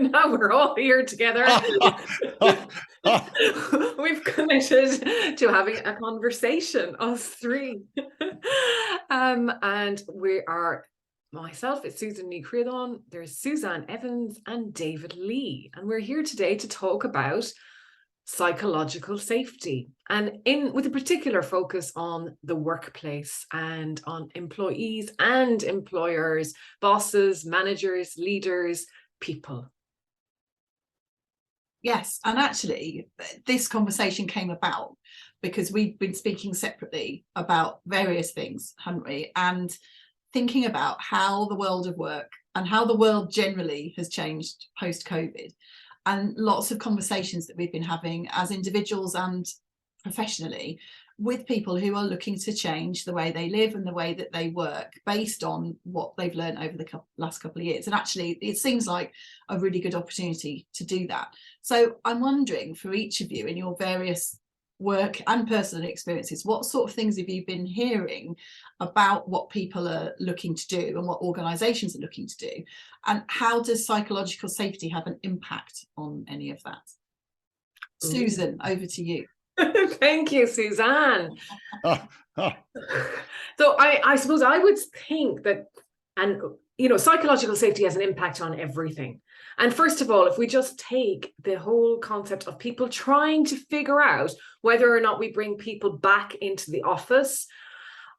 Now we're all here together. We've committed to having a conversation, us three. And we are, myself, it's Susanne Chriodain, there's Susanne Evans and David Lee. And we're here today to talk about psychological safety, and with a particular focus on the workplace and on employees and employers, bosses, managers, leaders, people. Yes, and actually this conversation came about because we've been speaking separately about various things, haven't we? And thinking about how the world of work and how the world generally has changed post-COVID. And lots of conversations that we've been having as individuals and professionally with people who are looking to change the way they live and the way that they work based on what they've learned over the last couple of years. And actually, it seems like a really good opportunity to do that. So I'm wondering, for each of you in your various work and personal experiences, what sort of things have you been hearing about what people are looking to do and what organisations are looking to do, and how does psychological safety have an impact on any of that? Ooh. Susan, over to you. Thank you, Susanne. So I suppose I would think that, and psychological safety has an impact on everything. And first of all, if we just take the whole concept of people trying to figure out whether or not we bring people back into the office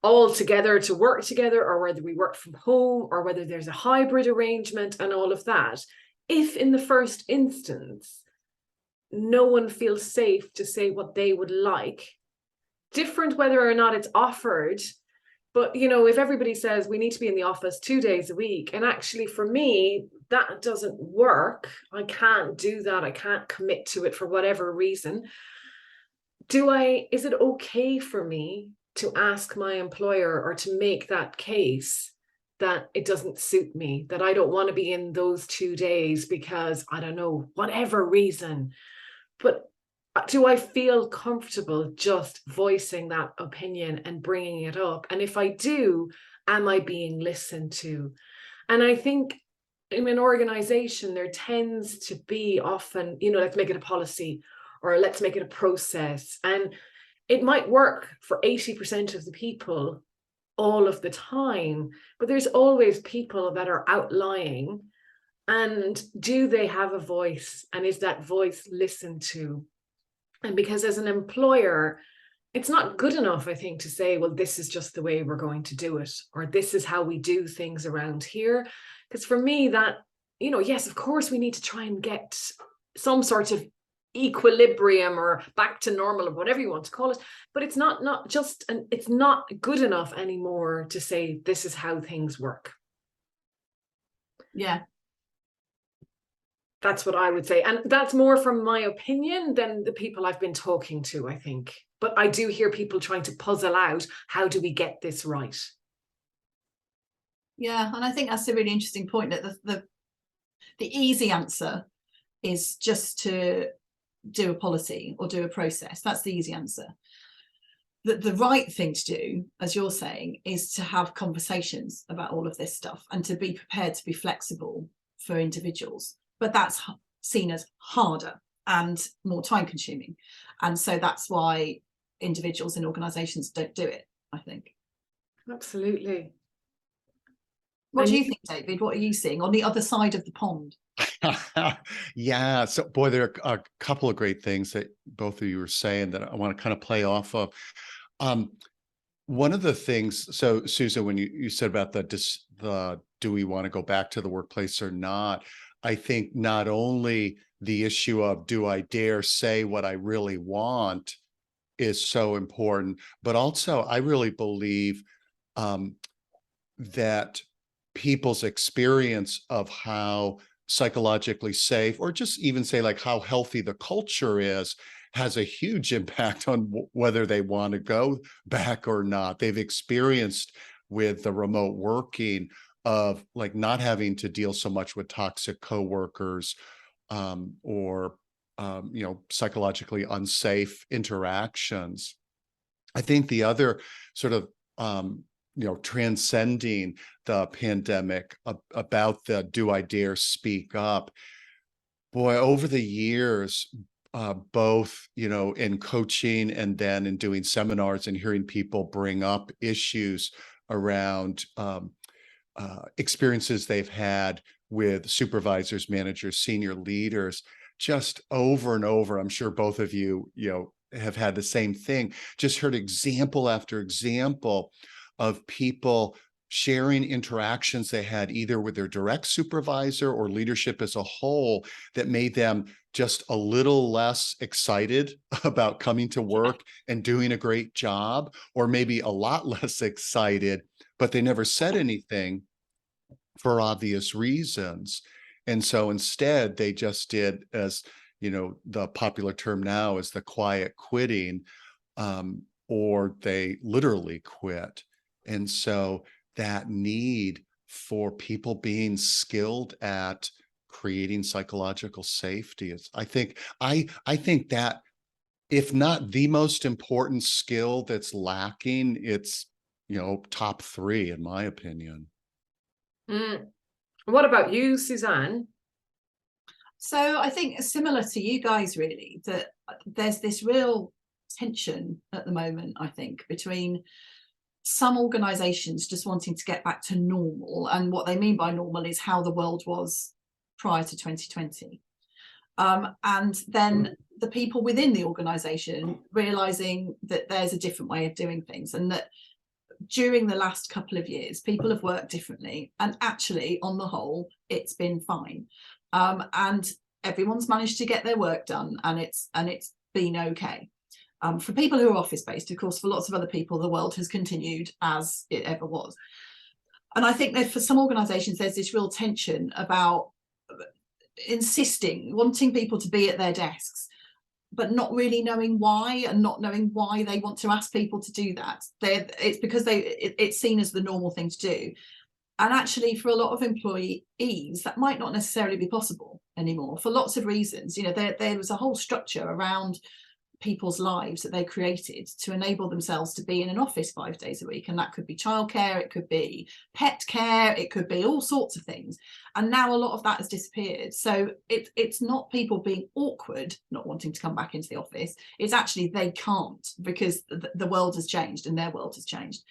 all together to work together, or whether we work from home, or whether there's a hybrid arrangement and all of that, if in the first instance, no one feels safe to say what they would like, different whether or not it's offered. But, if everybody says we need to be in the office 2 days a week, and actually for me, that doesn't work. I can't do that. I can't commit to it for whatever reason. Is it okay for me to ask my employer or to make that case that it doesn't suit me, that I don't want to be in those 2 days because, I don't know, whatever reason? But do I feel comfortable just voicing that opinion and bringing it up? And if I do, am I being listened to? And I think in an organization, there tends to be often, let's make it a policy, or let's make it a process. And it might work for 80% of the people all of the time, but there's always people that are outlying. And do they have a voice? And is that voice listened to? And because as an employer, it's not good enough, I think, to say, well, this is just the way we're going to do it, or this is how we do things around here. Because for me, that, yes, of course, we need to try and get some sort of equilibrium or back to normal, or whatever you want to call it. But it's it's not good enough anymore to say this is how things work. Yeah. That's what I would say. And that's more from my opinion than the people I've been talking to, I think. But I do hear people trying to puzzle out, how do we get this right? Yeah, and I think that's a really interesting point, that the easy answer is just to do a policy or do a process. That's the easy answer. The right thing to do, as you're saying, is to have conversations about all of this stuff and to be prepared to be flexible for individuals. But that's seen as harder and more time consuming. And so that's why individuals and organisations don't do it, I think. Absolutely. What do you think, David? What are you seeing on the other side of the pond? Yeah, so boy, there are a couple of great things that both of you were saying that I want to kind of play off of. One of the things, so Susan, when you said about the do we want to go back to the workplace or not, I think not only the issue of do I dare say what I really want is so important, but also I really believe that people's experience of how psychologically safe, or just even say like how healthy the culture is, has a huge impact on whether they want to go back or not. They've experienced with the remote working of like not having to deal so much with toxic coworkers or psychologically unsafe interactions. I think the other sort of transcending the pandemic about the do I dare speak up, Boy, over the years, both, in coaching and then in doing seminars and hearing people bring up issues around experiences they've had with supervisors, managers, senior leaders, just over and over. I'm sure both of you, have had the same thing. Just heard example after example of people sharing interactions they had either with their direct supervisor or leadership as a whole that made them just a little less excited about coming to work and doing a great job, or maybe a lot less excited, but they never said anything for obvious reasons. And so instead, they just did, as the popular term now is the quiet quitting, or they literally quit. And so that need for people being skilled at creating psychological safety is, I think that, if not the most important skill that's lacking, it's, top three, in my opinion. Mm. What about you, Susanne? So I think similar to you guys, really, that there's this real tension at the moment, I think, between some organizations just wanting to get back to normal, and what they mean by normal is how the world was prior to 2020. And then the people within the organization realizing that there's a different way of doing things, and that during the last couple of years, people have worked differently, and actually, on the whole, it's been fine. And everyone's managed to get their work done, and it's been okay. For people who are office-based, of course, for lots of other people, the world has continued as it ever was. And I think that for some organizations, there's this real tension about wanting people to be at their desks, but not really knowing why, and not knowing why they want to ask people to do that. It's because it's seen as the normal thing to do. And actually, for a lot of employees, that might not necessarily be possible anymore for lots of reasons. There was a whole structure around people's lives that they created to enable themselves to be in an office 5 days a week. And that could be childcare, it could be pet care, it could be all sorts of things. And now a lot of that has disappeared. So it's not people being awkward, not wanting to come back into the office. It's actually they can't, because the world has changed and their world has changed.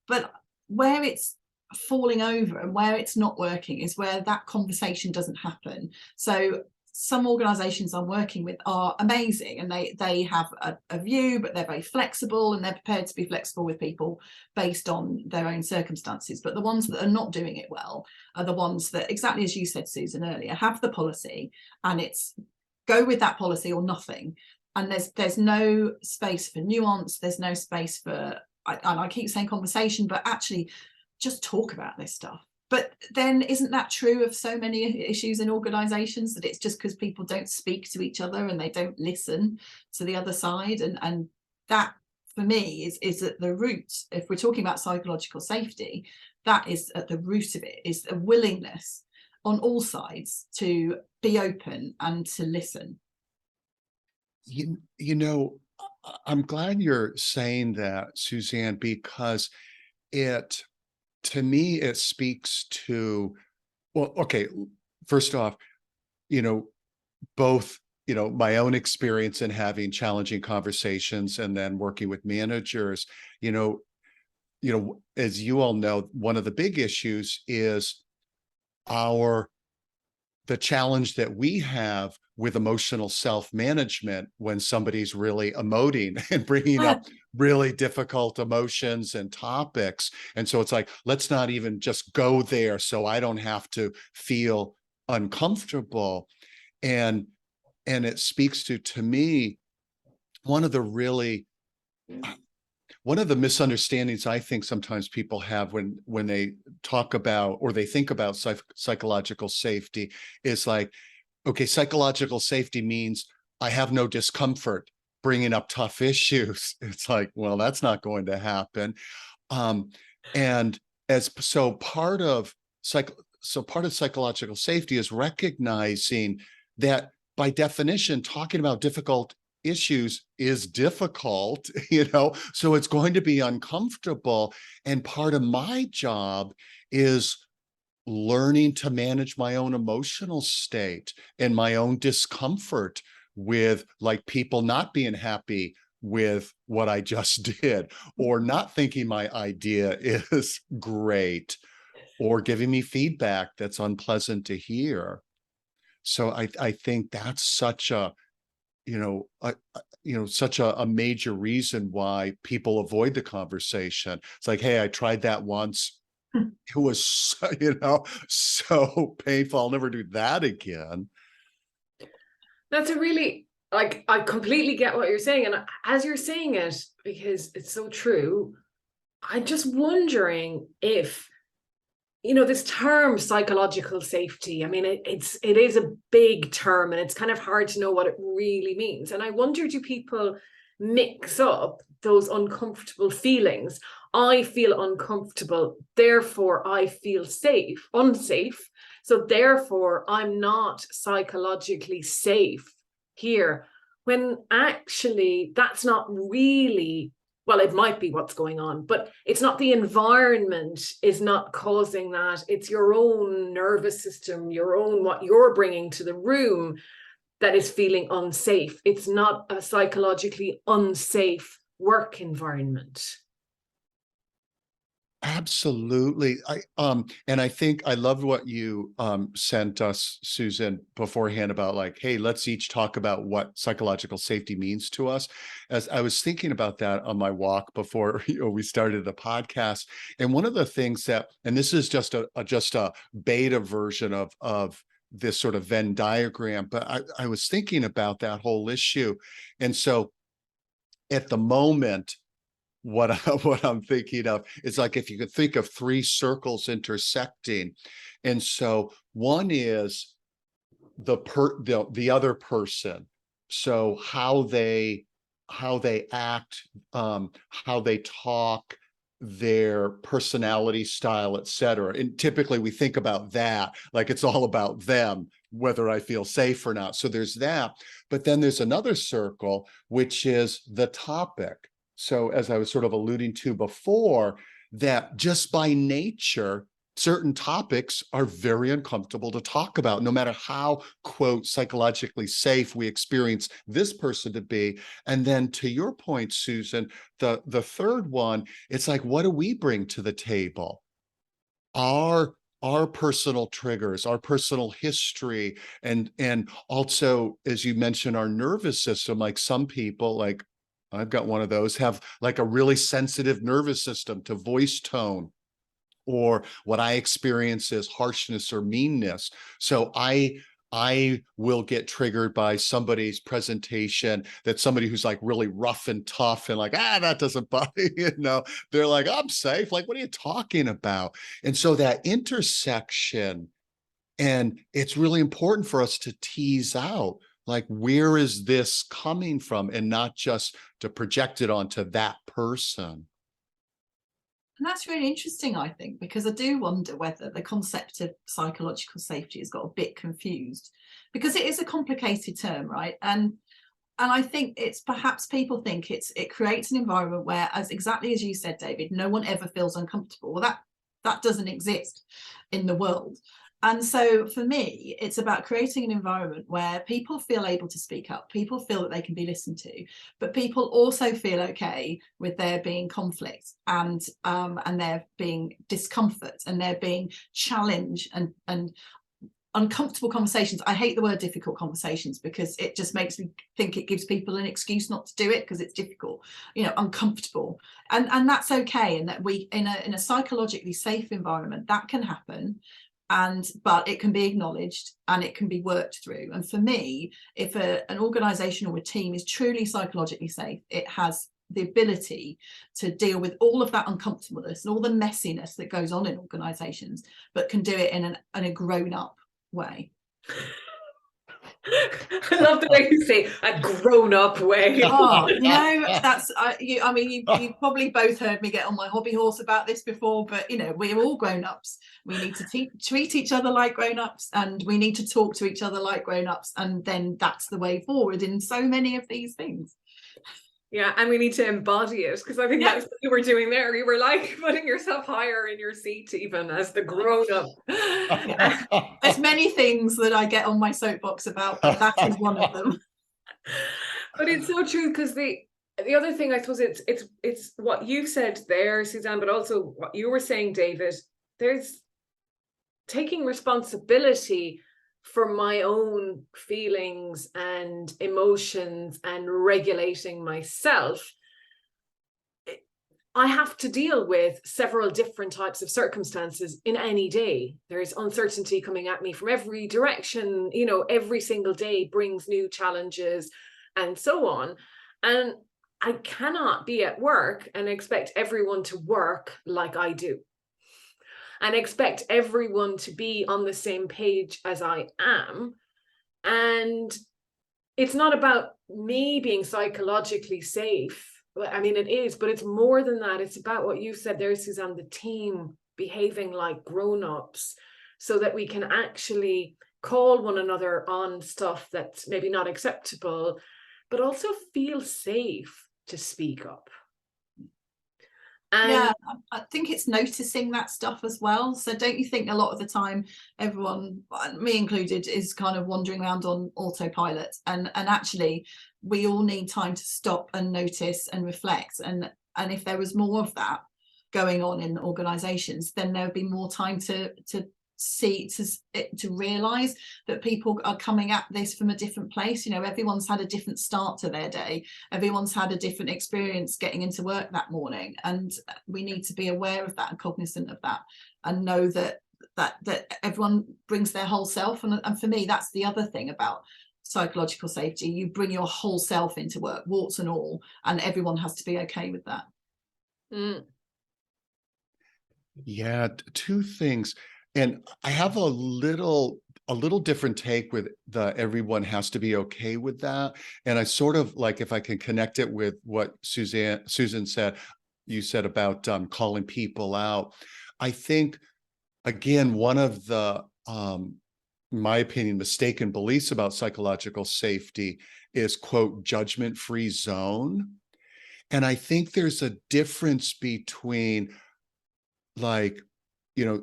But where it's falling over and where it's not working is where that conversation doesn't happen. So some organizations I'm working with are amazing, and they have a view, but they're very flexible, and they're prepared to be flexible with people based on their own circumstances. But the ones that are not doing it well are the ones that, exactly as you said, Susan, earlier, have the policy, and it's go with that policy or nothing. And there's no space for nuance, there's no space for, and I keep saying conversation, but actually just talk about this stuff. But then isn't that true of so many issues in organizations, that it's just because people don't speak to each other and they don't listen to the other side? And that, for me, is at the root. If we're talking about psychological safety, that is at the root of it, is a willingness on all sides to be open and to listen. I'm glad you're saying that, Susanne, because to me, it speaks to, well, okay, first off, both, my own experience in having challenging conversations and then working with managers, as you all know, one of the big issues is the challenge that we have with emotional self-management when somebody's really emoting and bringing up really difficult emotions and topics. And so it's like, let's not even just go there so I don't have to feel uncomfortable. And it speaks to me, one of the misunderstandings I think sometimes people have when they talk about or they think about psychological safety is like, okay, psychological safety means I have no discomfort bringing up tough issues. It's like, well, that's not going to happen. And part of psychological safety is recognizing that by definition, talking about difficult issues is difficult, so it's going to be uncomfortable. And part of my job is learning to manage my own emotional state and my own discomfort with like people not being happy with what I just did, or not thinking my idea is great, or giving me feedback that's unpleasant to hear. So I think that's such a, such a major reason why people avoid the conversation. It's like, hey, I tried that once. It was so, so painful. I'll never do that again. That's a really, like, I completely get what you're saying. And as you're saying it, because it's so true, I'm just wondering if, this term psychological safety, I mean, it is a big term, and it's kind of hard to know what it really means. And I wonder, do people mix up those uncomfortable feelings? I feel uncomfortable, therefore I feel unsafe. So therefore I'm not psychologically safe here. When actually that's not really, well, it might be what's going on, but it's not. The environment is not causing that. It's your own nervous system, what you're bringing to the room that is feeling unsafe. It's not a psychologically unsafe work environment. Absolutely. And I think I loved what you sent us, Susan, beforehand about like, hey, let's each talk about what psychological safety means to us. As I was thinking about that on my walk before we started the podcast, and one of the things that, and this is just a beta version of this sort of Venn diagram, but I was thinking about that whole issue. And so at the moment, what I'm thinking of is like, if you could think of three circles intersecting. And so one is the other person. So how they act, how they talk, their personality style, etc. And typically we think about that like it's all about them, whether I feel safe or not. So there's that. But then there's another circle, which is the topic. So as I was sort of alluding to before, that just by nature, certain topics are very uncomfortable to talk about, no matter how, quote, psychologically safe we experience this person to be. And then to your point, Susan, the third one, it's like, what do we bring to the table? Our personal triggers, our personal history, and also, as you mentioned, our nervous system. Like some people, like I've got one of those, have like a really sensitive nervous system to voice tone, or what I experience as harshness or meanness. So I will get triggered by somebody's presentation, that somebody who's like really rough and tough and like, that doesn't bother they're like, I'm safe. Like, what are you talking about? And so that intersection, and it's really important for us to tease out, like, where is this coming from, and not just to project it onto that person. And that's really interesting, I think, because I do wonder whether the concept of psychological safety has got a bit confused, because it is a complicated term, right? And I think it's perhaps people think it creates an environment where, as exactly as you said, David, no one ever feels uncomfortable. Well, that doesn't exist in the world. And so for me, it's about creating an environment where people feel able to speak up, people feel that they can be listened to, but people also feel okay with there being conflict and there being discomfort and there being challenge and uncomfortable conversations. I hate the word difficult conversations, because it just makes me think it gives people an excuse not to do it because it's difficult, uncomfortable. And that's okay. And that we, in a psychologically safe environment, that can happen. But it can be acknowledged and it can be worked through. And for me, if an organisation or a team is truly psychologically safe, it has the ability to deal with all of that uncomfortableness and all the messiness that goes on in organisations, but can do it in a grown-up way. I love the way you say a grown-up way. Oh, that's you probably both heard me get on my hobby horse about this before, but we're all grown-ups. We need to treat each other like grown-ups, and we need to talk to each other like grown-ups, and then that's the way forward in so many of these things. Yeah, and we need to embody it, because I think Yeah. that's what you were doing there. You were like putting yourself higher in your seat, even as the grown-up. There's many things that I get on my soapbox about, but that is one of them. But it's so true, because the other thing, I suppose, it's what you said there, Susanne, but also what you were saying, David. There's taking responsibility for my own feelings and emotions and regulating myself. I have to deal with several different types of circumstances in any day. There's uncertainty coming at me from every direction. You know, every single day brings new challenges and so on. And I cannot be at work and expect everyone to work like I do, and expect everyone to be on the same page as I am. And it's not about me being psychologically safe. I mean, it is, but it's more than that. It's about what you said there, Susanne, the team behaving like grown-ups, so that we can actually call one another on stuff that's maybe not acceptable, but also feel safe to speak up. And yeah, I think it's noticing that stuff as well. So don't you think a lot of the time everyone, me included, is kind of wandering around on autopilot, and actually we all need time to stop and notice and reflect, and if there was more of that going on in organizations, then there would be more time to see, to realize that people are coming at this from a different place. You know, everyone's had a different start to their day, everyone's had a different experience getting into work that morning, and we need to be aware of that and cognizant of that, and know that everyone brings their whole self. And for me, that's the other thing about psychological safety. You bring your whole self into work, warts and all, and everyone has to be okay with that. Yeah, two things. And I have a little different take with the everyone has to be okay with that. And I sort of like, if I can connect it with what Susan said, you said about calling people out. I think, again, one of the in my opinion, mistaken beliefs about psychological safety is, quote, judgment-free zone. And I think there's a difference between, like, you know,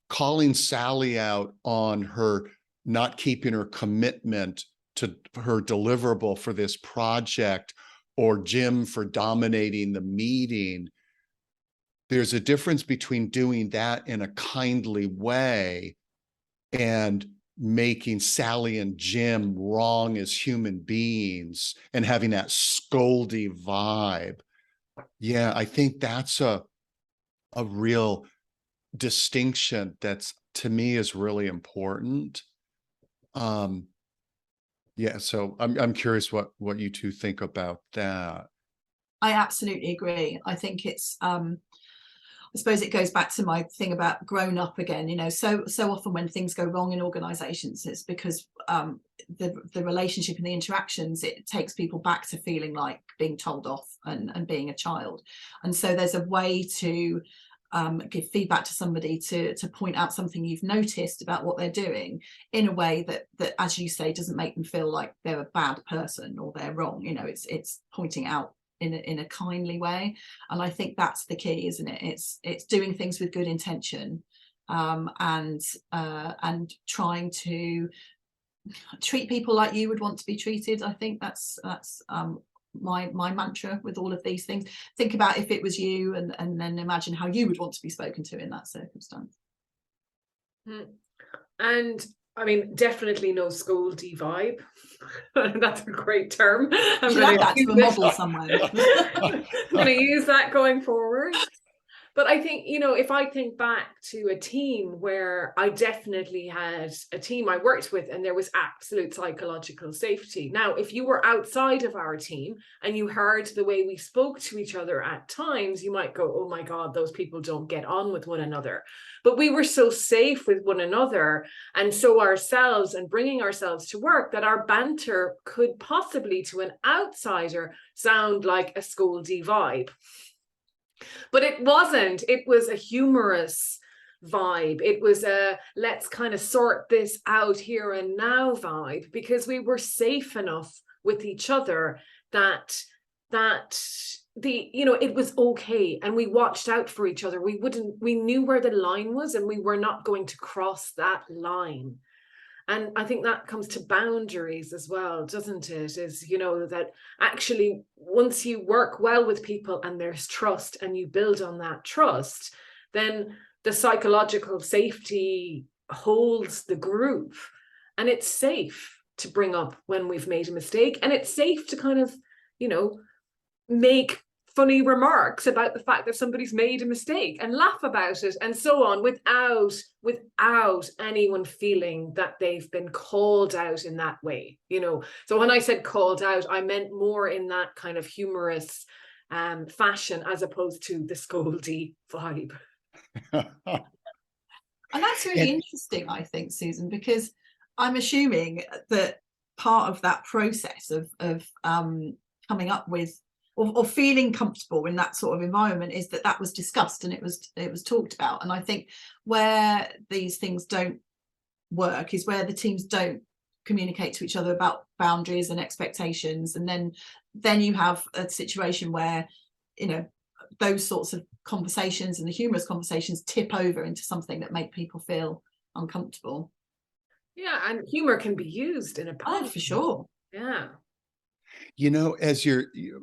calling Sally out on her not keeping her commitment to her deliverable for this project, or Jim for dominating the meeting. There's a difference between doing that in a kindly way and making Sally and Jim wrong as human beings and having that scoldy vibe. Yeah, I think that's a real distinction that's, to me, is really important. Yeah, so I'm curious what you two think about that. I absolutely agree. I think it's I suppose it goes back to my thing about grown up again. You know, so often when things go wrong in organizations, it's because the relationship and the interactions, it takes people back to feeling like being told off and being a child. And so there's a way to give feedback to somebody, to point out something you've noticed about what they're doing in a way that, as you say, doesn't make them feel like they're a bad person or they're wrong. You know, it's pointing out in a kindly way. And I think that's the key, isn't it? It's doing things with good intention, and trying to treat people like you would want to be treated. I think that's my mantra with all of these things. Think about if it was you, and then imagine how you would want to be spoken to in that circumstance. And I mean, definitely no scoldy vibe. That's a great term. I'm Should add that to a model somewhere. I'm going to use that going forward. But I think, you know, if I think back to a team where I definitely had a team I worked with and there was absolute psychological safety. Now, if you were outside of our team and you heard the way we spoke to each other at times, you might go, oh my God, those people don't get on with one another. But we were so safe with one another, and so ourselves, and bringing ourselves to work, that our banter could possibly, to an outsider, sound like a scoldy vibe. But it wasn't. It was a humorous vibe. It was a let's kind of sort this out here and now vibe, because we were safe enough with each other that that it was okay, and we watched out for each other. We knew where the line was, and we were not going to cross that line. And I think that comes to boundaries as well, doesn't it? Is, that actually once you work well with people and there's trust and you build on that trust, then the psychological safety holds the group, and it's safe to bring up when we've made a mistake, and it's safe to kind of, make funny remarks about the fact that somebody's made a mistake and laugh about it and so on, without anyone feeling that they've been called out in that way. So when I said called out, I meant more in that kind of humorous fashion, as opposed to the scoldy vibe. And that's really interesting, I think, Susan, because I'm assuming that part of that process of coming up with or feeling comfortable in that sort of environment is that was discussed and it was talked about. And I think where these things don't work is where the teams don't communicate to each other about boundaries and expectations, and then you have a situation where those sorts of conversations and the humorous conversations tip over into something that make people feel uncomfortable. Yeah, and humor can be used in a Oh, for sure. Yeah. As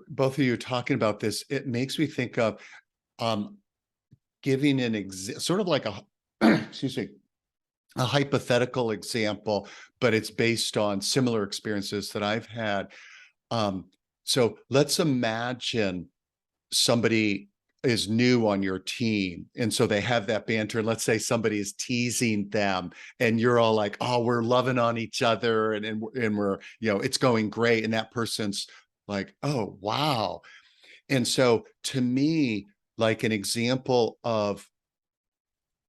both of you are talking about this, it makes me think of giving sort of like excuse me, a hypothetical example, but it's based on similar experiences that I've had. So let's imagine somebody is new on your team, and so they have that banter, and let's say somebody is teasing them and you're all like, oh, we're loving on each other, and we're it's going great, and that person's like, oh wow. And so to me, like, an example of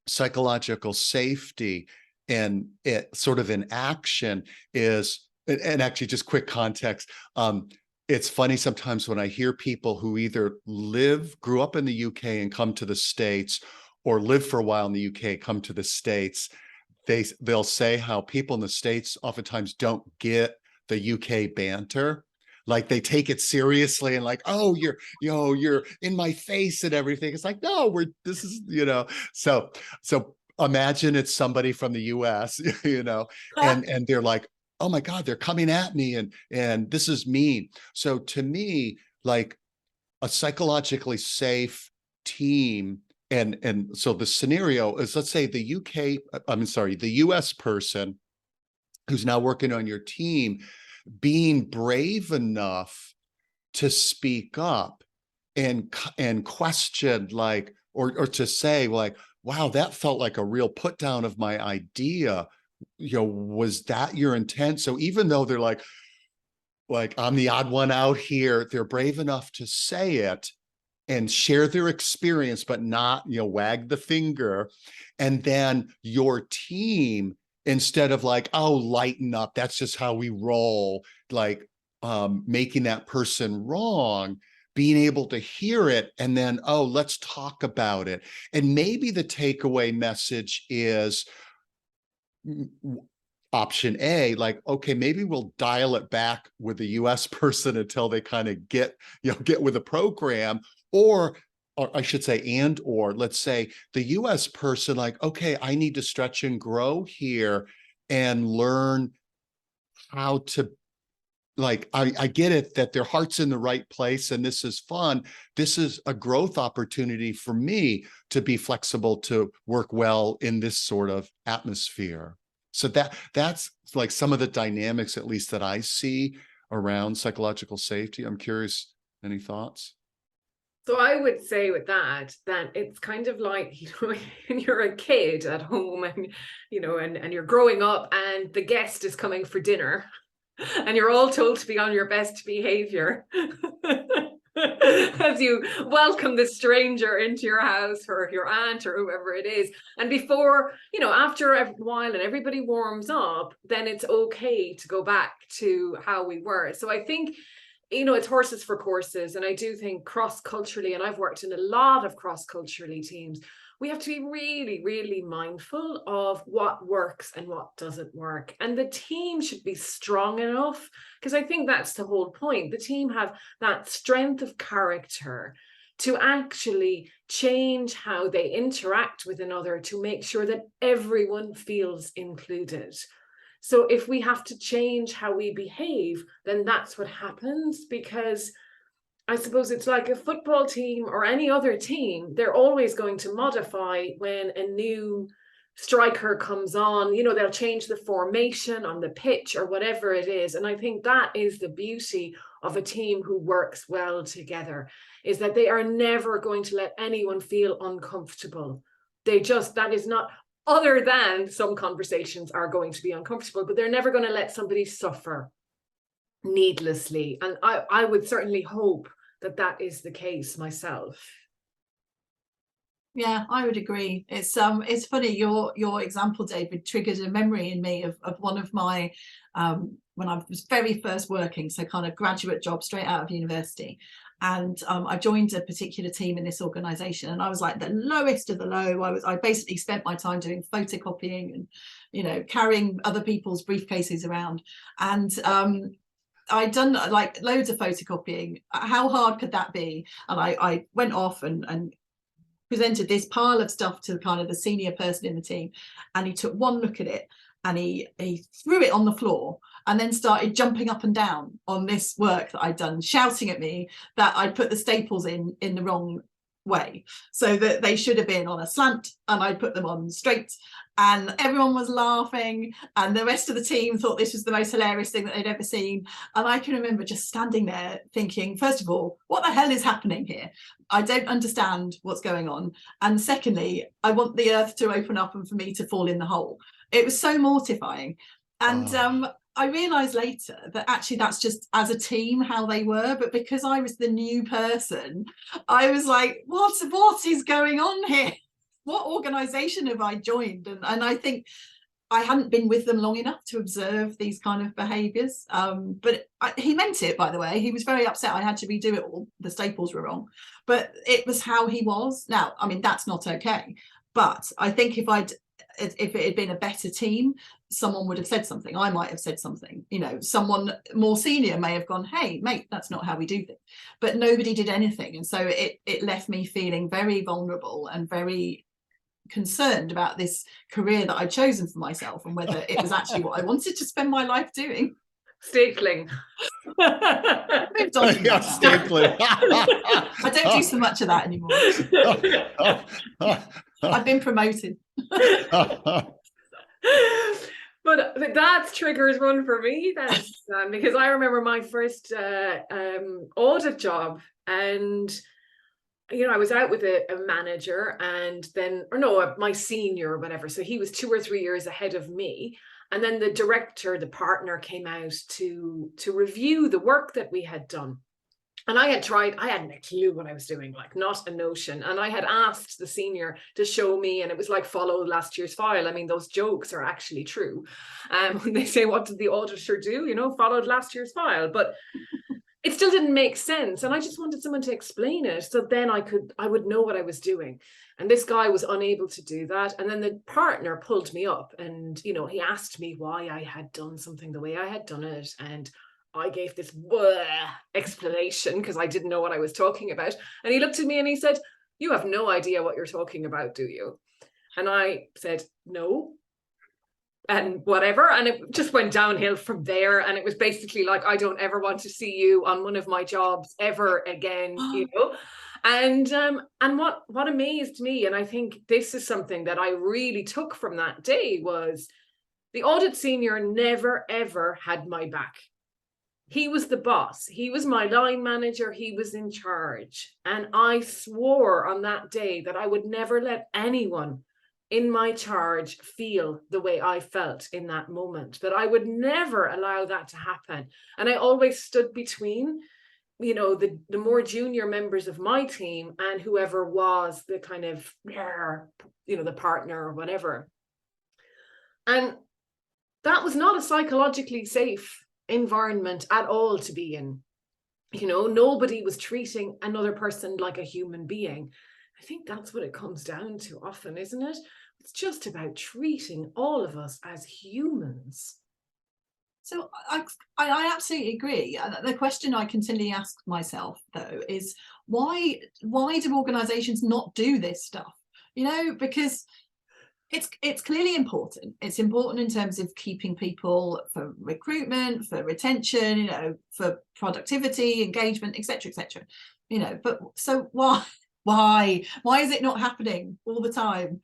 psychological safety and it sort of in action is, and actually just quick context, it's funny sometimes when I hear people who either grew up in the UK and come to the States, or live for a while in the UK, come to the States, they'll say how people in the States oftentimes don't get the UK banter. Like, they take it seriously and like, oh, you're in my face and everything. It's like, no, this is, so imagine it's somebody from the US, and they're like, oh my God, they're coming at me and this is mean. So to me, like, a psychologically safe team, and so the scenario is, let's say the US person who's now working on your team being brave enough to speak up and question, like, or to say, like, wow, that felt like a real put down of my idea. Was that your intent? So even though they're like I'm the odd one out here, they're brave enough to say it and share their experience, but not wag the finger. And then your team, instead of like, oh, lighten up, that's just how we roll, like making that person wrong, being able to hear it and then, oh, let's talk about it. And maybe the takeaway message is option A, like, okay, maybe we'll dial it back with the US person until they kind of get with the program, or I should say, or let's say the US person, like, okay, I need to stretch and grow here and learn how to, like, I get it that their heart's in the right place and this is fun. This is a growth opportunity for me to be flexible, to work well in this sort of atmosphere. So that's like some of the dynamics, at least, that I see around psychological safety. I'm curious, any thoughts? So I would say with that it's kind of like, when you're a kid at home and, and you're growing up and the guest is coming for dinner and you're all told to be on your best behavior as you welcome the stranger into your house, or your aunt or whoever it is. And before, after a while and everybody warms up, then it's okay to go back to how we were. So I think it's horses for courses. And I do think cross-culturally, and I've worked in a lot of cross-culturally teams, we have to be really, really mindful of what works and what doesn't work. And the team should be strong enough, because I think that's the whole point. The team have that strength of character to actually change how they interact with another, to make sure that everyone feels included. So if we have to change how we behave, then that's what happens, because I suppose it's like a football team or any other team, they're always going to modify when a new striker comes on. They'll change the formation on the pitch or whatever it is. And I think that is the beauty of a team who works well together, is that they are never going to let anyone feel uncomfortable. That is not, other than some conversations are going to be uncomfortable, but they're never going to let somebody suffer needlessly. And I would certainly hope that that is the case myself. Yeah, I would agree. It's funny, your example, David, triggered a memory in me of one of my when I was very first working, so kind of graduate job straight out of university. And I joined a particular team in this organization, and I was like the lowest of the low. I basically spent my time doing photocopying and carrying other people's briefcases around. And I'd done like loads of photocopying. How hard could that be? And I went off and presented this pile of stuff to kind of the senior person in the team, and he took one look at it and he threw it on the floor and then started jumping up and down on this work that I'd done, shouting at me that I'd put the staples in the wrong way, so that they should have been on a slant and I put them on straight. And everyone was laughing, and the rest of the team thought this was the most hilarious thing that they'd ever seen. And I can remember just standing there thinking, first of all, what the hell is happening here? I don't understand what's going on. And secondly, I want the earth to open up and for me to fall in the hole. It was so mortifying. And I realized later that actually that's just as a team how they were, but because I was the new person, I was like, what is going on here? What organization have I joined? And I think I hadn't been with them long enough to observe these kind of behaviors. But he meant it, by the way. He was very upset I had to redo it all. The staples were wrong, but it was how he was. Now, I mean, that's not okay. But I think if it had been a better team, someone would have said something. I might have said something. Someone more senior may have gone, hey, mate, that's not how we do things. But nobody did anything. And so it left me feeling very vulnerable and very concerned about this career that I'd chosen for myself, and whether it was actually what I wanted to spend my life doing. Stapling. Moved on from that stapling. I don't do so much of that anymore. I've been promoted. But that triggers one for me then, because I remember my first audit job, and I was out with a manager, and then, my senior or whatever. So he was 2 or 3 years ahead of me. And then the director, the partner, came out to review the work that we had done. And I hadn't a clue what I was doing, like not a notion. And I had asked the senior to show me, and it was like, follow last year's file. I mean, those jokes are actually true. When they say, what did the auditor do? Followed last year's file. But it still didn't make sense. And I just wanted someone to explain it, so then I would know what I was doing. And this guy was unable to do that. And then the partner pulled me up, and, he asked me why I had done something the way I had done it. And I gave this explanation because I didn't know what I was talking about. And he looked at me and he said, you have no idea what you're talking about, do you? And I said, no. And whatever. And it just went downhill from there. And it was basically like, I don't ever want to see you on one of my jobs ever again, And what amazed me, and I think this is something that I really took from that day, was the audit senior never, ever had my back. He was the boss. He was my line manager. He was in charge. And I swore on that day that I would never let anyone in my charge feel the way I felt in that moment, that I would never allow that to happen. And I always stood between, the more junior members of my team and whoever was the kind of, the partner or whatever. And that was not a psychologically safe environment at all to be in. Nobody was treating another person like a human being. I think that's what it comes down to often, isn't it? It's just about treating all of us as humans. So I absolutely agree. The question I continually ask myself, though, is why do organizations not do this stuff? Because it's clearly important. It's important in terms of keeping people, for recruitment, for retention, for productivity, engagement, etc., etc. But so why is it not happening all the time?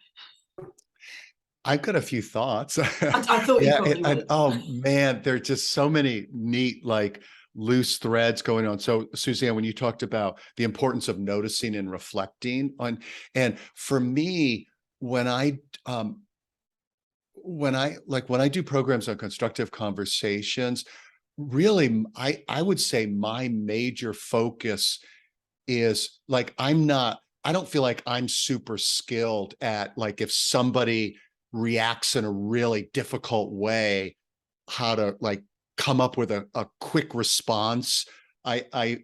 I've got a few thoughts. I thought you probably would. Oh man, there are just so many neat, like, loose threads going on. So Suzanne, when you talked about the importance of noticing and reflecting on, and for me, when I do programs on constructive conversations, really, I would say my major focus is, like, I don't feel like I'm super skilled at, like, if somebody reacts in a really difficult way, how to, like, come up with a quick response. I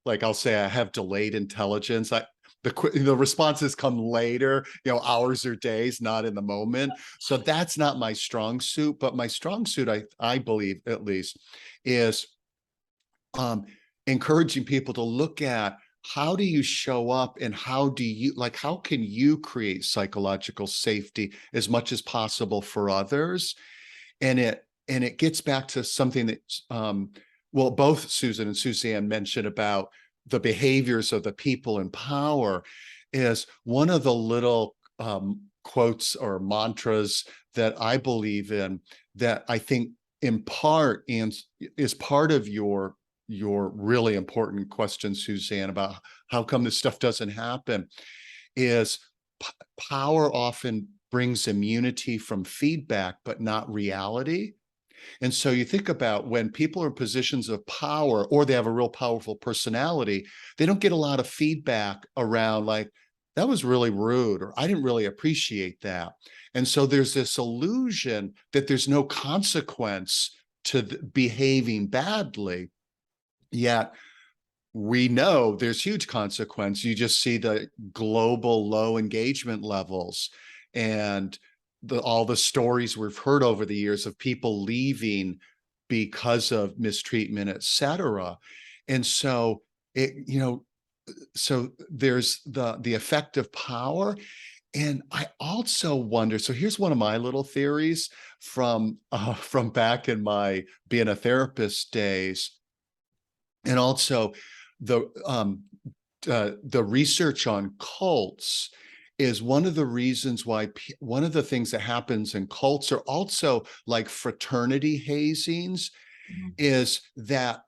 like, I'll say I have delayed intelligence. The responses come later, hours or days, not in the moment. So that's not my strong suit. But my strong suit, I believe, at least, is encouraging people to look at, how do you show up, and how can you create psychological safety as much as possible for others? And it gets back to something that well, both Susan and Suzanne mentioned about the behaviors of the people in power. Is one of the little quotes or mantras that I believe in, that I think in part and is part of your really important question, Suzanne, about how come this stuff doesn't happen, is power often brings immunity from feedback, but not reality. And so you think about when people are in positions of power, or they have a real powerful personality, they don't get a lot of feedback around, like, that was really rude, or I didn't really appreciate that. And so there's this illusion that there's no consequence to behaving badly. Yet we know there's huge consequence. You just see the global low engagement levels, and all the stories we've heard over the years of people leaving because of mistreatment, et cetera. And so so there's the effect of power. And I also wonder, so here's one of my little theories from back in my being a therapist days. And also the research on cults is one of the reasons why one of the things that happens in cults are also like fraternity hazings, is that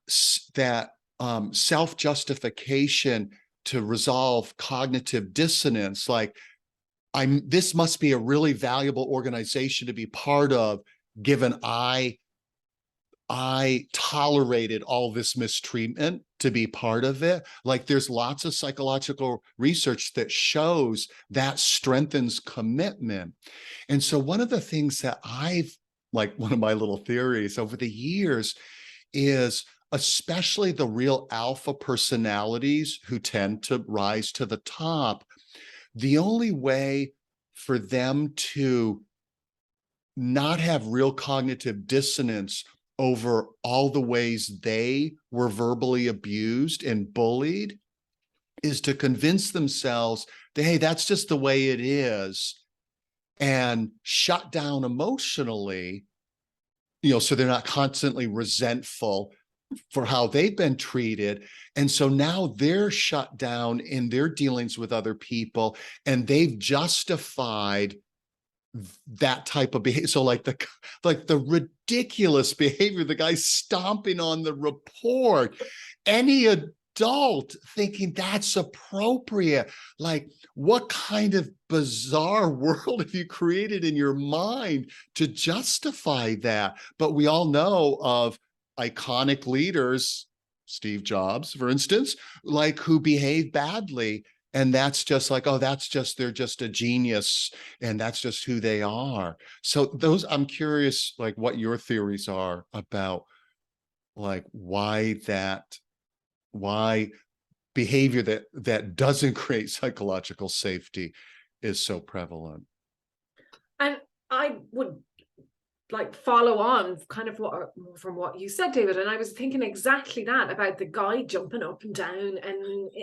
self-justification to resolve cognitive dissonance. Like, this must be a really valuable organization to be part of, given I tolerated all this mistreatment to be part of it. Like, there's lots of psychological research that shows that strengthens commitment. And so one of the things that one of my little theories over the years is, especially the real alpha personalities who tend to rise to the top, the only way for them to not have real cognitive dissonance over all the ways they were verbally abused and bullied is to convince themselves that, hey, that's just the way it is, and shut down emotionally, so they're not constantly resentful for how they've been treated. And so now they're shut down in their dealings with other people, and they've justified that type of behavior. So like the ridiculous behavior, the guy stomping on the report, any adult thinking that's appropriate. Like, what kind of bizarre world have you created in your mind to justify that? But we all know of iconic leaders, Steve Jobs, for instance, like, who behave badly. And that's just like, oh, they're just a genius, and that's just who they are. So I'm curious, like, what your theories are about, like, why that why behavior that doesn't create psychological safety is so prevalent. And I would like follow on kind of from what you said, David, and I was thinking exactly that about the guy jumping up and down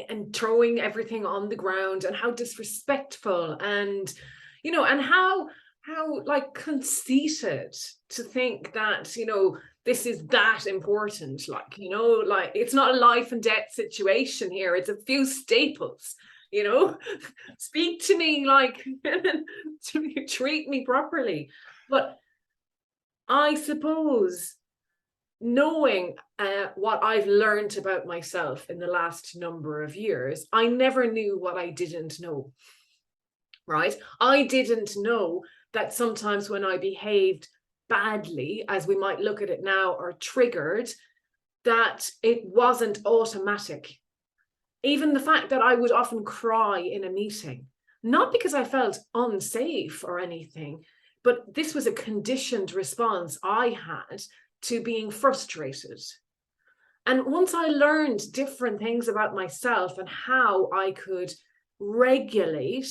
and throwing everything on the ground, and how disrespectful, and you know, and how like conceited to think that, you know, this is that important, like, you know, like it's not a life and death situation here, it's a few staples, you know. Speak to me like treat me properly. But I suppose knowing what I've learned about myself in the last number of years, I never knew what I didn't know, right? I didn't know that sometimes when I behaved badly, as we might look at it now, or triggered, that it wasn't automatic. Even the fact that I would often cry in a meeting, not because I felt unsafe or anything, but this was a conditioned response I had to being frustrated. And once I learned different things about myself and how I could regulate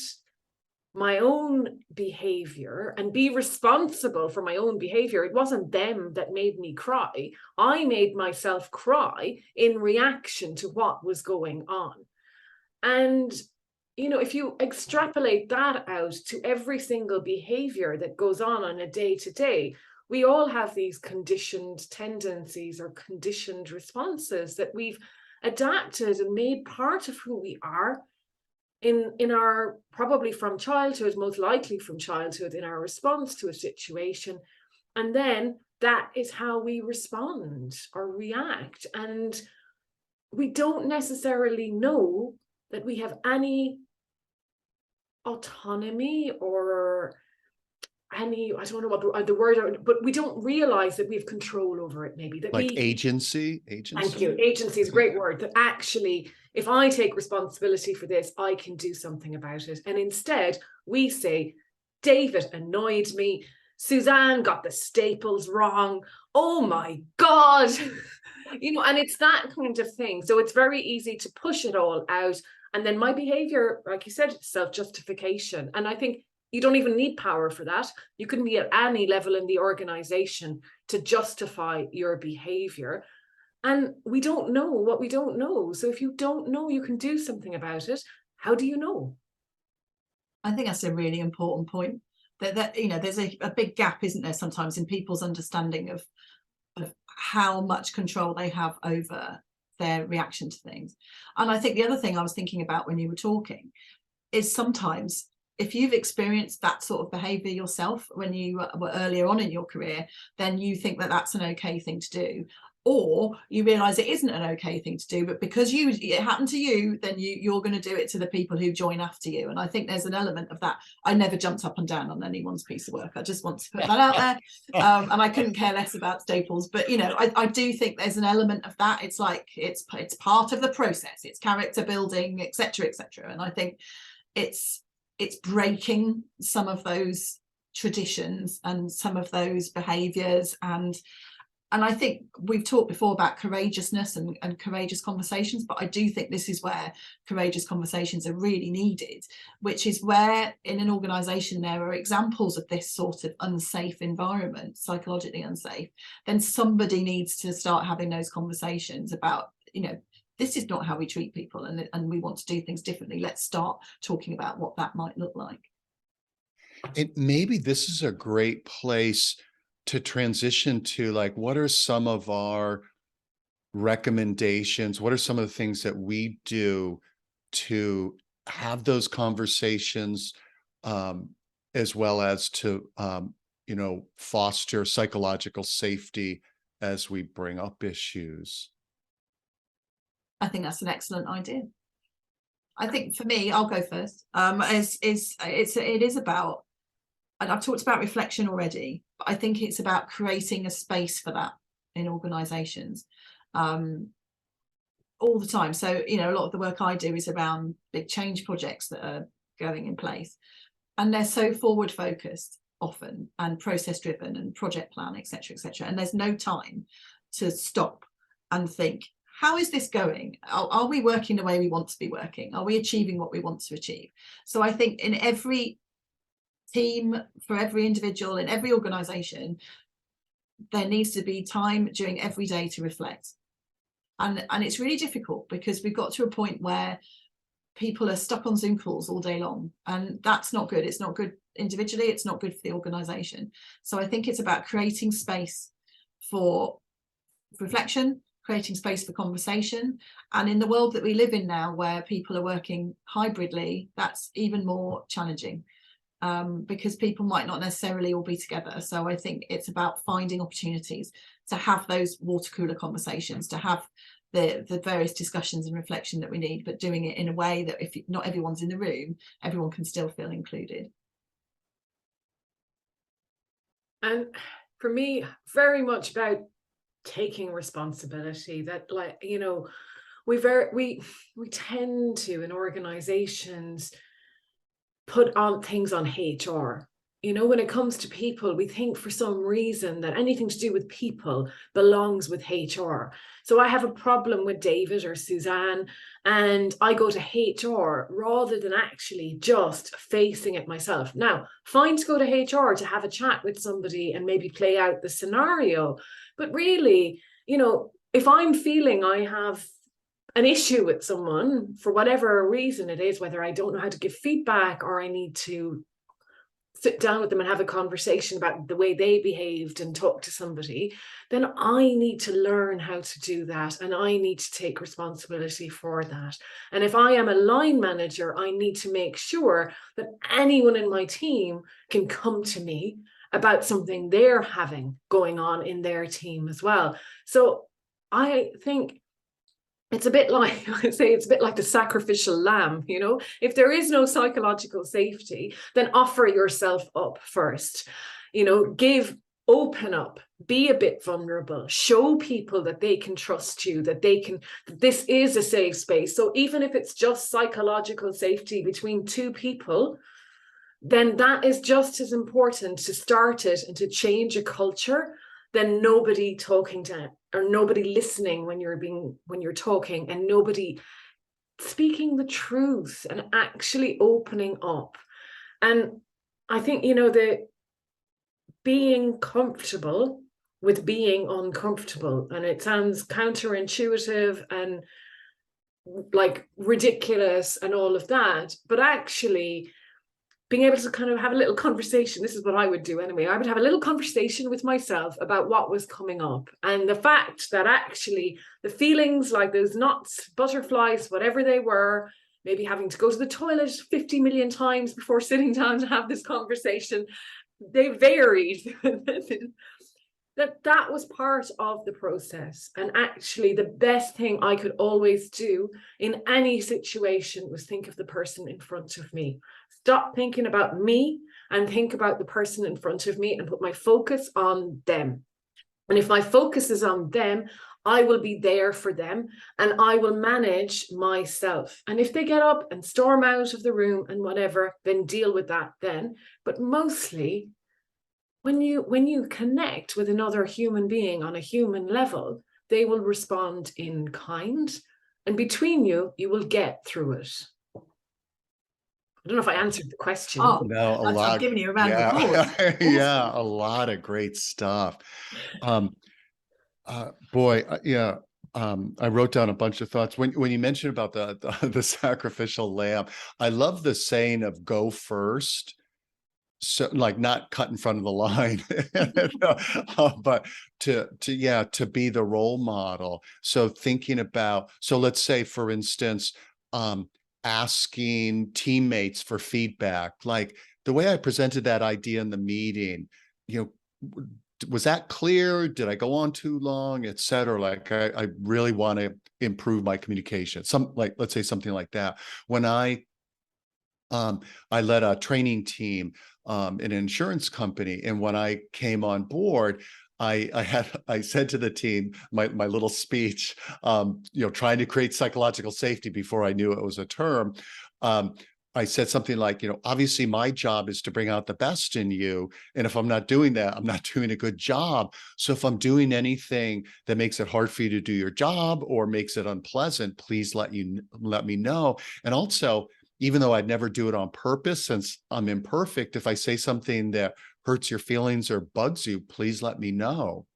my own behavior and be responsible for my own behavior, it wasn't them that made me cry. I made myself cry in reaction to what was going on. And you know, if you extrapolate that out to every single behavior that goes on a day-to-day, we all have these conditioned tendencies or conditioned responses that we've adapted and made part of who we are in our, probably from childhood, most likely from childhood, in our response to a situation. And then that is how we respond or react. And we don't necessarily know that we have any autonomy or any, I don't know what the word, but we don't realize that we have control over it, maybe. That Like we, agency. Thank you. Agency is a great word. That actually, if I take responsibility for this, I can do something about it. And instead, we say, David annoyed me. Susanne got the staples wrong. Oh my God. You know, and it's that kind of thing. So it's very easy to push it all out. And then my behavior, like you said, self-justification. And I think you don't even need power for that. You can be at any level in the organization to justify your behavior. And we don't know what we don't know. So if you don't know, you can do something about it. How do you know? I think that's a really important point. That you know, there's a big gap, isn't there, sometimes in people's understanding of how much control they have over their reaction to things. And I think the other thing I was thinking about when you were talking is sometimes if you've experienced that sort of behavior yourself when you were earlier on in your career, then you think that that's an okay thing to do. Or you realize it isn't an okay thing to do, but because it happened to you, then you're going to do it to the people who join after you. And I think there's an element of that. I never jumped up and down on anyone's piece of work. I just want to put that out there. And I couldn't care less about staples. But, you know, I do think there's an element of that. It's like it's part of the process. It's character building, etc., etc. And I think it's breaking some of those traditions and some of those behaviors. And I think we've talked before about courageousness and courageous conversations, but I do think this is where courageous conversations are really needed, which is where in an organisation there are examples of this sort of unsafe environment, psychologically unsafe, then somebody needs to start having those conversations about, you know, this is not how we treat people and we want to do things differently. Let's start talking about what that might look like. And maybe this is a great place to transition to, like, what are some of our recommendations? What are some of the things that we do to have those conversations, as well as to, you know, foster psychological safety as we bring up issues? I think that's an excellent idea. I think for me, I'll go first. It is about, and I've talked about reflection already, but I think it's about creating a space for that in organizations all the time. So, you know, a lot of the work I do is around big change projects that are going in place, and they're so forward focused often and process driven and project plan, etc., etc. And there's no time to stop and think, how is this going? Are we working the way we want to be working? Are we achieving what we want to achieve? So I think in every team, for every individual, in every organization, there needs to be time during every day to reflect. And it's really difficult because we've got to a point where people are stuck on Zoom calls all day long, and that's not good. It's not good individually, it's not good for the organization. So I think it's about creating space for reflection, creating space for conversation. And in the world that we live in now, where people are working hybridly, that's even more challenging, because people might not necessarily all be together. So I think it's about finding opportunities to have those water cooler conversations, to have the various discussions and reflection that we need, but doing it in a way that if not everyone's in the room, everyone can still feel included. And for me, very much about taking responsibility. That, like, you know, we tend to, in organizations, put on things on HR. You know, when it comes to people, we think for some reason that anything to do with people belongs with HR. So I have a problem with David or Suzanne, and I go to HR rather than actually just facing it myself. Now, fine to go to HR to have a chat with somebody and maybe play out the scenario. But really, you know, if I'm feeling I have an issue with someone for whatever reason it is, whether I don't know how to give feedback or I need to sit down with them and have a conversation about the way they behaved and talk to somebody, then I need to learn how to do that, and I need to take responsibility for that. And if I am a line manager, I need to make sure that anyone in my team can come to me about something they're having going on in their team as well. So I think it's a bit like, I say, it's a bit like the sacrificial lamb, you know. If there is no psychological safety, then offer yourself up first, you know, open up, be a bit vulnerable, show people that they can trust you, that this is a safe space. So even if it's just psychological safety between two people, then that is just as important to start it and to change a culture than nobody talking to or nobody listening when you're talking, and nobody speaking the truth and actually opening up. And I think, you know, the being comfortable with being uncomfortable, and it sounds counterintuitive and like ridiculous and all of that, but actually being able to kind of have a little conversation. This is what I would do anyway. I would have a little conversation with myself about what was coming up, and the fact that actually the feelings like those knots, butterflies, whatever they were, maybe having to go to the toilet 50 million times before sitting down to have this conversation, they varied. that was part of the process. And actually the best thing I could always do in any situation was think of the person in front of me. Stop thinking about me and think about the person in front of me and put my focus on them. And if my focus is on them, I will be there for them and I will manage myself. And if they get up and storm out of the room and whatever, then deal with that then. But mostly when you connect with another human being on a human level, they will respond in kind, and between you will get through it. I don't know if I answered the question. Oh, No, a I've lot. given you a round of applause. Yeah, a lot of great stuff. Boy, yeah. I wrote down a bunch of thoughts when you mentioned about the sacrificial lamb. I love the saying of "go first." So, like, not cut in front of the line, but to be the role model. So thinking about, so let's say, for instance, asking teammates for feedback, like the way I presented that idea in the meeting, you know, was that clear? Did I go on too long, et cetera? Like, I really want to improve my communication. Let's say something like that. When I led a training team in an insurance company, and when I came on board, I said to the team, my little speech, you know, trying to create psychological safety before I knew it was a term. I said something like, obviously my job is to bring out the best in you. And if I'm not doing that, I'm not doing a good job. So if I'm doing anything that makes it hard for you to do your job or makes it unpleasant, please let me know. And also, even though I'd never do it on purpose, since I'm imperfect, if I say something that hurts your feelings or bugs you, please let me know.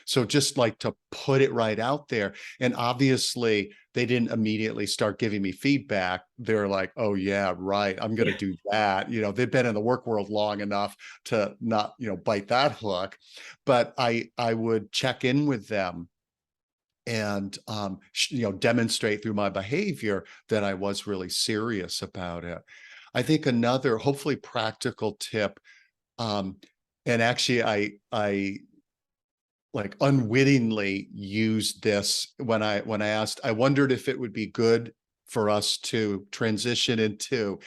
So just like to put it right out there. And obviously they didn't immediately start giving me feedback. They're like, oh yeah, right, I'm going to do that. They've been in the work world long enough to not, bite that hook. But I would check in with them and demonstrate through my behavior that I was really serious about it. I think another hopefully practical tip, and actually I like unwittingly used this when I asked, I wondered if it would be good for us to transition into,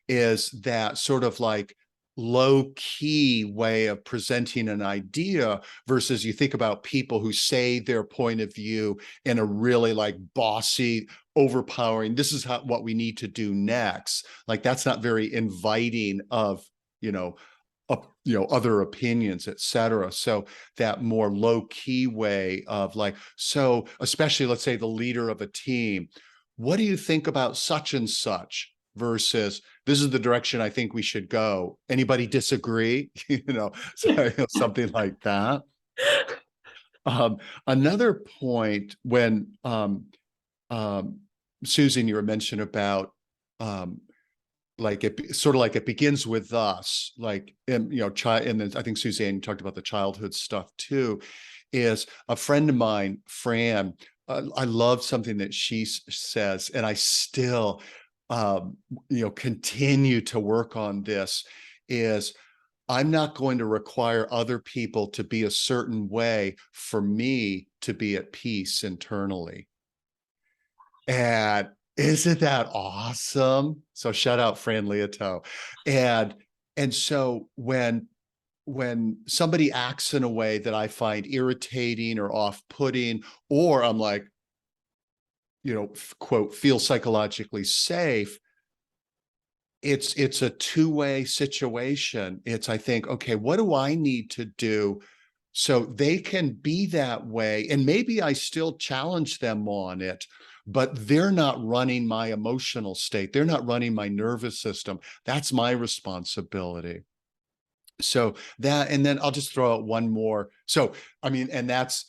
is that sort of like low key way of presenting an idea versus you think about people who say their point of view in a really like bossy, overpowering, this is what we need to do next. Like that's not very inviting of, other opinions, etc. So that more low-key way of like, so especially let's say the leader of a team, what do you think about such and such, versus this is the direction I think we should go. Anybody disagree? So, something like that. Another point when Susan, you were mentioning about like it sort of like it begins with us, like, and and then I think Susanne talked about the childhood stuff too. Is a friend of mine, Fran, I love something that she says, and I still continue to work on this, is I'm not going to require other people to be a certain way for me to be at peace internally. And isn't that awesome? So shout out Fran Leoto. And so when somebody acts in a way that I find irritating or off-putting, or I'm like, quote, feel psychologically safe, it's a two-way situation. It's, I think, okay, what do I need to do so they can be that way? And maybe I still challenge them on it, but they're not running my emotional state. They're not running my nervous system. That's my responsibility. So that, and then I'll just throw out one more. So, I mean, and that's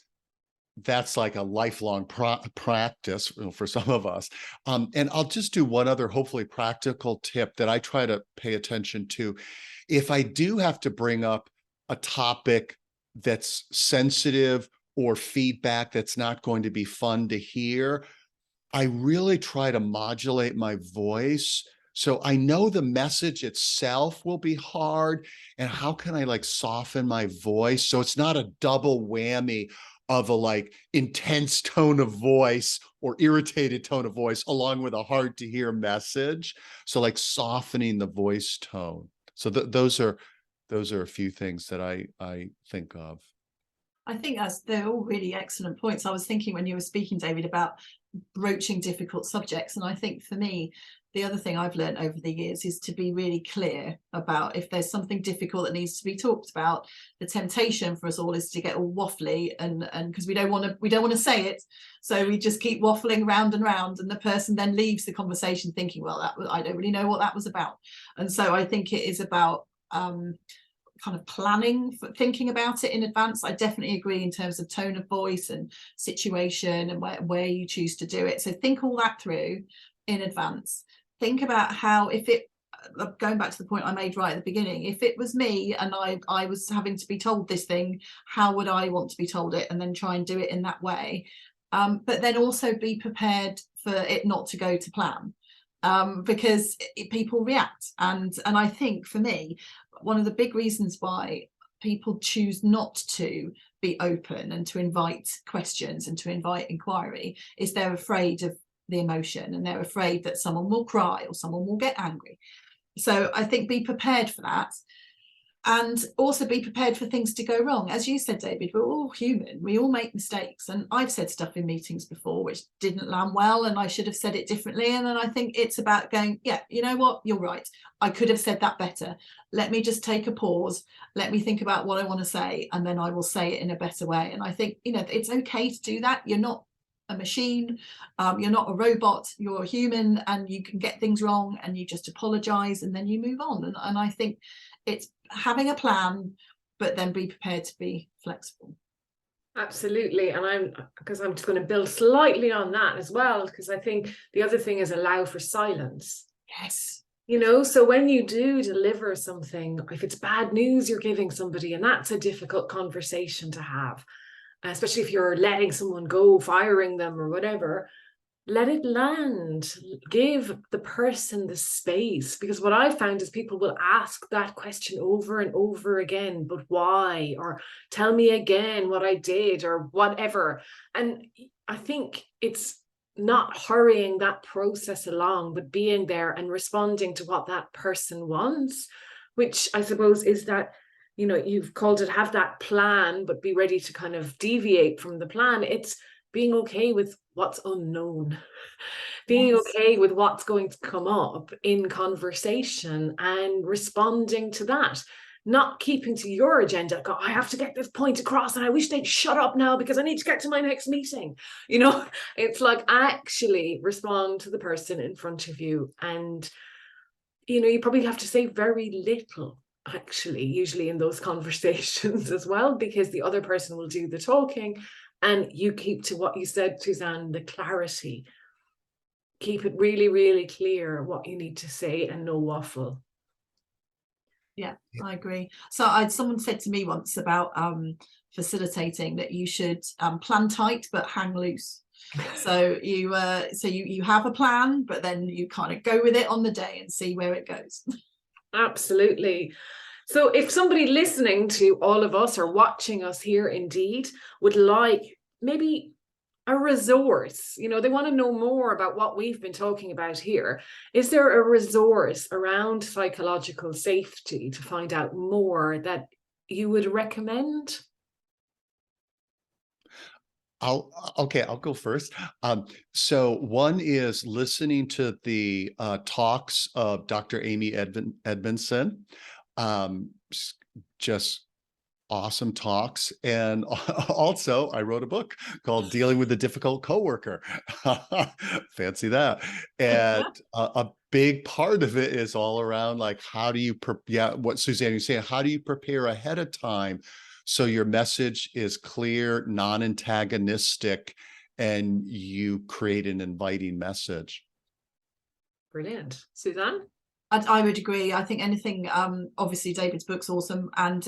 like a lifelong practice for some of us. And I'll just do one other, hopefully practical tip that I try to pay attention to. If I do have to bring up a topic that's sensitive or feedback that's not going to be fun to hear, I really try to modulate my voice. So I know the message itself will be hard, and how can I like soften my voice so it's not a double whammy of a like intense tone of voice or irritated tone of voice along with a hard to hear message. So like softening the voice tone. So those are a few things that I think of. I think they're all really excellent points. I was thinking when you were speaking, David, about broaching difficult subjects. And I think for me, the other thing I've learned over the years is to be really clear about if there's something difficult that needs to be talked about. The temptation for us all is to get all waffly and because we don't want to say it, so we just keep waffling round and round, and the person then leaves the conversation thinking, well, I don't really know what that was about. And so I think it is about kind of planning, thinking about it in advance. I definitely agree in terms of tone of voice and situation and where you choose to do it. So think all that through in advance. Think about how, if it, going back to the point I made right at the beginning, if it was me and I was having to be told this thing, how would I want to be told it? And then try and do it in that way. But then also be prepared for it not to go to plan. Because people react, and I think for me, one of the big reasons why people choose not to be open and to invite questions and to invite inquiry is they're afraid of the emotion, and they're afraid that someone will cry or someone will get angry. So I think be prepared for that. And also be prepared for things to go wrong. As you said, David, we're all human. We all make mistakes. And I've said stuff in meetings before which didn't land well, and I should have said it differently. And then I think it's about going, yeah, you know what? You're right. I could have said that better. Let me just take a pause. Let me think about what I want to say, and then I will say it in a better way. And I think, it's okay to do that. You're not a machine, you're not a robot, you're a human, and you can get things wrong, and you just apologize and then you move on. And I think it's having a plan, but then be prepared to be flexible. Absolutely. And I'm just going to build slightly on that as well, because I think the other thing is allow for silence. Yes. So when you do deliver something, if it's bad news you're giving somebody, and that's a difficult conversation to have, especially if you're letting someone go, firing them or whatever, let it land. Give the person the space, because what I found is people will ask that question over and over again, but why? Or tell me again what I did, or whatever. And I think it's not hurrying that process along, but being there and responding to what that person wants, which I suppose is that, you've called it have that plan, but be ready to kind of deviate from the plan. It's being okay with what's unknown, being okay with what's going to come up in conversation and responding to that, not keeping to your agenda. Go, I have to get this point across and I wish they'd shut up now because I need to get to my next meeting. It's like actually respond to the person in front of you. And, you probably have to say very little, actually, usually in those conversations as well, because the other person will do the talking. And you keep to what you said, Susanne, the clarity. Keep it really, really clear what you need to say and no waffle. Yeah, I agree. So someone said to me once about facilitating that you should plan tight but hang loose. So you have a plan, but then you kind of go with it on the day and see where it goes. Absolutely. So if somebody listening to all of us or watching us here indeed would like maybe a resource, they want to know more about what we've been talking about here, is there a resource around psychological safety to find out more that you would recommend? I'll go first. So one is listening to the talks of Dr. Amy Edmondson. Just awesome talks. And also I wrote a book called Dealing with a Difficult Coworker. Fancy that. And a big part of it is all around like, how do you, what Susanne was saying, how do you prepare ahead of time so your message is clear, non-antagonistic, and you create an inviting message? Brilliant. Susanne? I would agree. I think anything, obviously David's book's awesome, and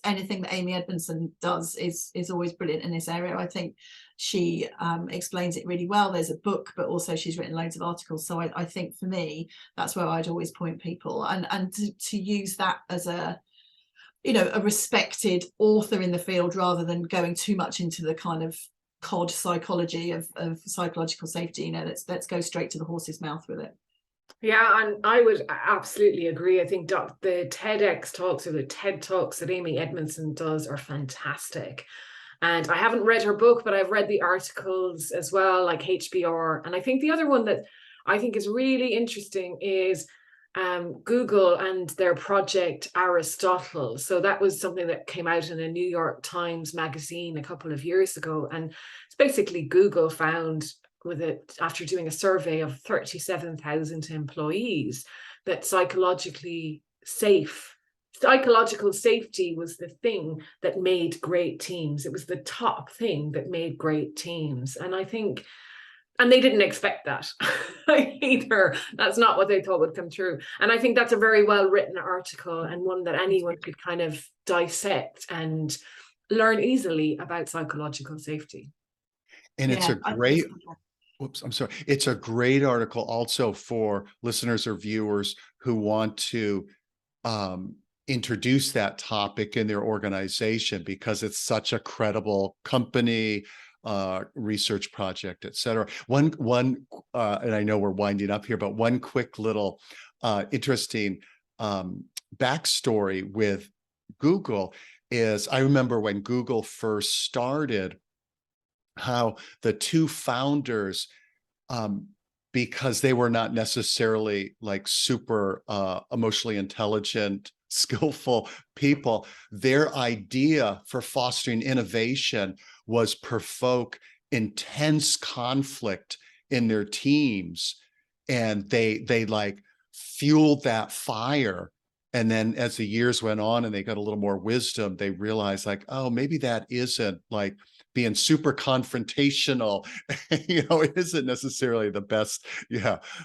anything that Amy Edmondson does is always brilliant in this area. I think she explains it really well. There's a book, but also she's written loads of articles. So I think for me, that's where I'd always point people, and to use that as a respected author in the field, rather than going too much into the kind of cod psychology of psychological safety. Let's go straight to the horse's mouth with it. Yeah, and I would absolutely agree. I think the TEDx talks or the TED Talks that Amy Edmondson does are fantastic. And I haven't read her book, but I've read the articles as well, like HBR. And I think the other one that I think is really interesting is Google and their project Aristotle. So that was something that came out in a New York Times magazine a couple of years ago. And it's basically Google found with it, after doing a survey of 37,000 employees, that psychological safety was the thing that made great teams. It was the top thing that made great teams. And I think, and they didn't expect that either. That's not what they thought would come true. And I think that's a very well written article, and one that anyone could kind of dissect and learn easily about psychological safety. And it's a great, oops, I'm sorry. It's a great article also for listeners or viewers who want to introduce that topic in their organization, because it's such a credible company, research project, et cetera. One, and I know we're winding up here, but one quick little interesting backstory with Google is I remember when Google first started, how the two founders, because they were not necessarily like super emotionally intelligent, skillful people, their idea for fostering innovation was provoke intense conflict in their teams, and they like fueled that fire. And then as the years went on and they got a little more wisdom, they realized like, oh, maybe that isn't like being super confrontational, it isn't necessarily the best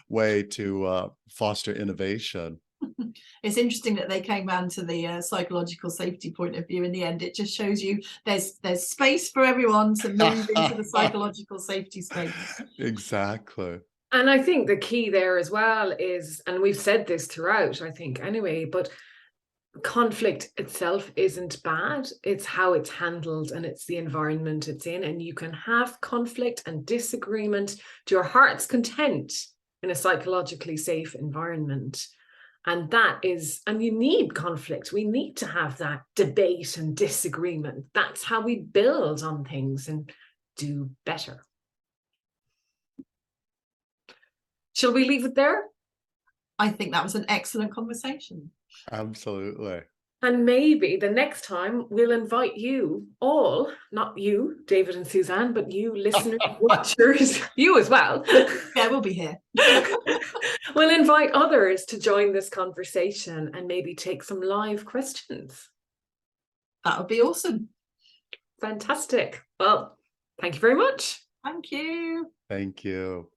way to foster innovation. It's interesting that they came around to the psychological safety point of view in the end. It just shows you there's space for everyone to move into the psychological safety space. Exactly. And I think the key there as well is, and we've said this throughout, I think anyway, but conflict itself isn't bad. It's how it's handled and it's the environment it's in. And you can have conflict and disagreement to your heart's content in a psychologically safe environment. And you need conflict. We need to have that debate and disagreement. That's how we build on things and do better. Shall we leave it there? I think that was an excellent conversation. Absolutely. And maybe the next time we'll invite you all, not you, David and Suzanne, but you listeners, watchers, you as well. Yeah, we'll be here. We'll invite others to join this conversation and maybe take some live questions. That would be awesome. Fantastic. Well, thank you very much. Thank you. Thank you.